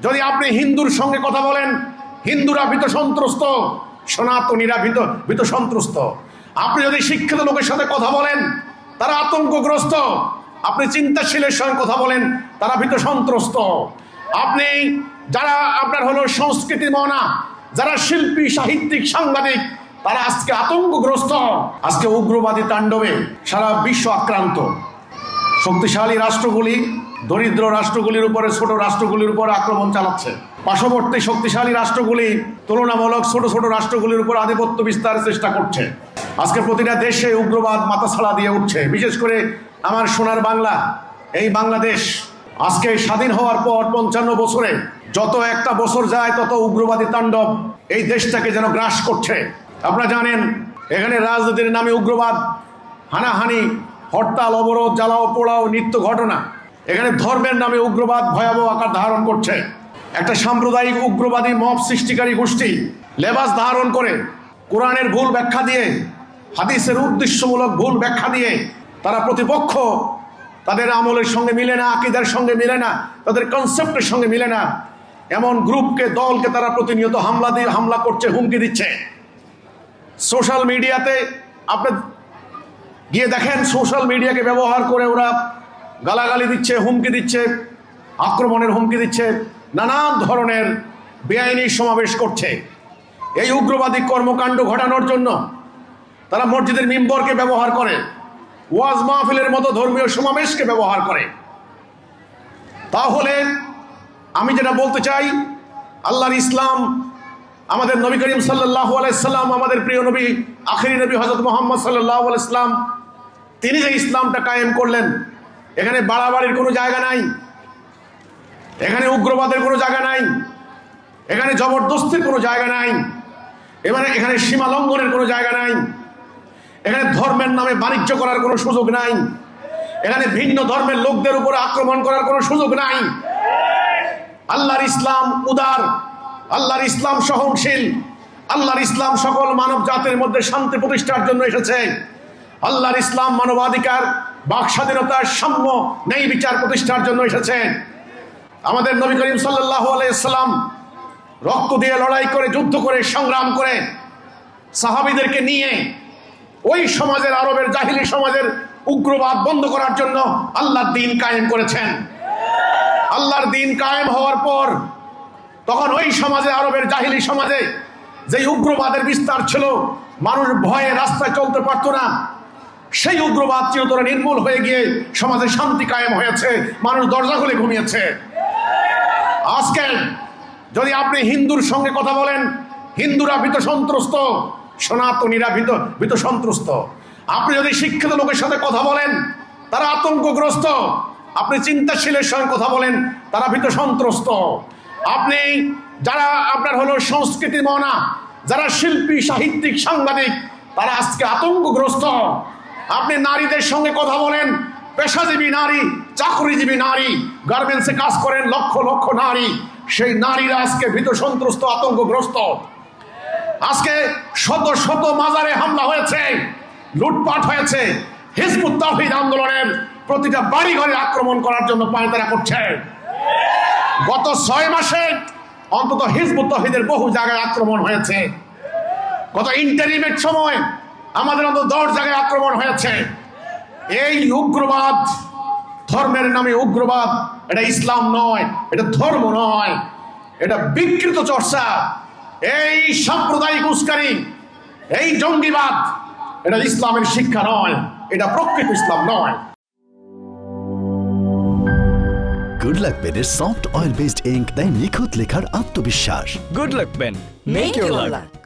যদি আপনি হিন্দুর সঙ্গে কথা বলেন, হিন্দুরা ভীত সন্ত্রস্ত, সনাতনীরা ভীত সন্ত্রস্ত। আপনি যদি শিক্ষিত লোকের সাথে কথা বলেন, তারা আতঙ্কগ্রস্ত। আপনি চিন্তাশীলের সঙ্গে কথা বলেন, তারা ভীত সন্ত্রস্ত। আপনি যারা আপনার হলো সংস্কৃতি মনা, যারা শিল্পী, সাহিত্যিক, সাংবাদিক, তারা আজকে আতঙ্কগ্রস্ত। আজকে উগ্রবাদী তাণ্ডবে সারা বিশ্ব আক্রান্ত। শক্তিশালী রাষ্ট্রগুলি দরিদ্র রাষ্ট্রগুলির উপরে, ছোট রাষ্ট্রগুলির উপর আক্রমণ চালাচ্ছে। পার্শ্ববর্তী শক্তিশালী রাষ্ট্রগুলি তুলনামূলক ছোট ছোট রাষ্ট্রগুলির উপর আধিপত্য বিস্তারের চেষ্টা করছে। আজকে প্রতিটা দেশে উগ্রবাদ মাথাছাড়া দিয়ে উঠছে। বিশেষ করে আমার সোনার বাংলা, এই বাংলাদেশ আজকে স্বাধীন হওয়ার পর 55 বছরে যত একটা বছর যায় তত উগ্রবাদী তাণ্ডব এই দেশটাকে যেন গ্রাস করছে। আপনারা জানেন, এখানে রাজনীতির নামে উগ্রবাদ, হানাহানি, হরতাল, অবরোধ, জ্বালাও পোড়াও নিত্য ঘটনা। এখানে ধর্মের নামে উগ্রবাদ ভয়াবহ আকার ধারণ করছে। একটা সাম্প্রদায়িক উগ্রবাদী মব সৃষ্টিকারী গোষ্ঠী লেবাস ধারণ করে, কোরআনের ভুল ব্যাখ্যা দিয়ে, হাদিসের উদ্দেশ্যমূলক ভুল ব্যাখ্যা দিয়ে তারা প্রতিপক্ষ, তাদের আমলের সঙ্গে মিলে না, আকীদার সঙ্গে মিলে না, তাদের কনসেপ্টের সঙ্গে মিলে না, এমন গ্রুপকে, দলকে তারা প্রতিনিয়ত হামলা করছে, হুমকি দিচ্ছে। সোশ্যাল মিডিয়াতে আপনি গিয়ে দেখেন, সোশ্যাল মিডিয়াকে ব্যবহার করে ওরা গালাগালি দিচ্ছে, হুমকি দিচ্ছে, আক্রমণের হুমকি দিচ্ছে, নানান ধরনের বেআইনি সমাবেশ করছে। এই উগ্রবাদী কর্মকাণ্ড ঘটানোর জন্য তারা মসজিদের মিম্বরকে ব্যবহার করে, ওয়াজ মাহফিলের মতো ধর্মীয় সমাবেশকে ব্যবহার করে। তাহলে আমি যেটা বলতে চাই, আল্লাহর ইসলাম, আমাদের নবী করিম সাল্লাল্লাহু আলাইহি সাল্লাম, আমাদের প্রিয় নবী, আখিরি নবী হযরত মুহাম্মদ সাল্লাল্লাহু আলাইহি সাল্লাম, তিনি যে ইসলামটা কায়েম করলেন, এখানে বাড়াবাড়ির কোনো জায়গা নাই, এখানে উগ্রবাদের কোনো জায়গা নাই, এখানে জবরদস্তির কোনো জায়গা নাই, এখানে সীমা লঙ্ঘনের কোনো জায়গা নাই, এখানে ধর্মের নামে বাণিজ্য করার কোনো সুযোগ নাই, এখানে ভিন্ন ধর্মের লোকদের উপর আক্রমণ করার কোনো সুযোগ নাই। আল্লাহর ইসলাম উদার, আল্লাহর ইসলাম সহনশীল, আল্লাহর ইসলাম সকল মানব জাতির মধ্যে শান্তি প্রতিষ্ঠার জন্য এসেছে। আল্লাহর ইসলাম মানবাধিকার, বাক স্বাধীনতার, সাম্য, ন্যায় বিচার প্রতিষ্ঠার জন্য এসেছে। আমাদের নবী করিম সাল্লাল্লাহু আলাইহি সাল্লাম রক্ত দিয়ে লড়াই করে, যুদ্ধ করে, সংগ্রাম করে সাহাবীদেরকে নিয়ে ওই সমাজের, আরবের জাহিলি সমাজের উগ্রবাদ বন্ধ করার জন্য আল্লাহর দ্বীন কায়েম করেছেন। আল্লাহর দ্বীন কায়েম হওয়ার পর তখন ওই সমাজে, আরবের জাহিলি সমাজে যে উগ্রবাদের বিস্তার ছিল, মানুষ ভয়ে রাস্তায় চলতে পারত না, সেই উগ্রবাদ চিরতরে নির্মূল হয়ে গিয়ে সমাজে শান্তি কায়েম হয়েছে, মানুষ দরজা খুলে ঘুমিয়েছে। আজকে যদি আপনি হিন্দুর সঙ্গে কথা বলেন, হিন্দুরা ভীত সন্ত্রস্ত, সনাতনীরা ভীত সন্ত্রস্ত। আপনি যদি শিক্ষিত লোকের সাথে কথা বলেন, তারা আতঙ্কগ্রস্ত। আপনি চিন্তাশীলের সঙ্গে কথা বলেন, তারা ভীত সন্ত্রস্ত। আপনি যারা আপনার হলো সংস্কৃতি মনা, যারা শিল্পী, সাহিত্যিক, সাংবাদিক, তারা আজকে আতঙ্কগ্রস্ত। আপনি নারীদের সঙ্গে কথা বলেন, পেশাজীবী নারী, চাকরিজীবী নারী, গার্মেন্টসে কাজ করেন লক্ষ লক্ষ নারী, সেই নারীরা আজকে ভীত সন্ত্রস্ত, আতঙ্কগ্রস্ত। আজকে শত শত মাজারে হামলা হয়েছে, লুটপাট হয়েছে। হিজবুত তাওহীদ আন্দোলনের প্রতিটা বাড়ি ঘরে আক্রমণ করার জন্য পায়তারা করছে। গত 6 মাসে অন্তত হিজবুত তাওহীদের বহু জায়গায় আক্রমণ হয়েছে। গত ইন্টারিমের সময় আমাদের অন্তত 10 জায়গায় আক্রমণ হয়েছে। এই উগ্রবাদ, ধর্মের নামে উগ্রবাদ, এটা ইসলাম নয়, এটা ধর্ম নয়, এটা বিকৃত চর্চা। এই সাম্প্রদায়িক উস্কানি, এই জঙ্গিবাদ, এটা ইসলামের শিক্ষা নয়, এটা প্রকৃত ইসলাম নয়। গুড লাক পেনের সফট অয়েল বেসড ইঙ্ক দেয় নিখুঁত লেখার আত্মবিশ্বাস। Good luck pen. Make your luck.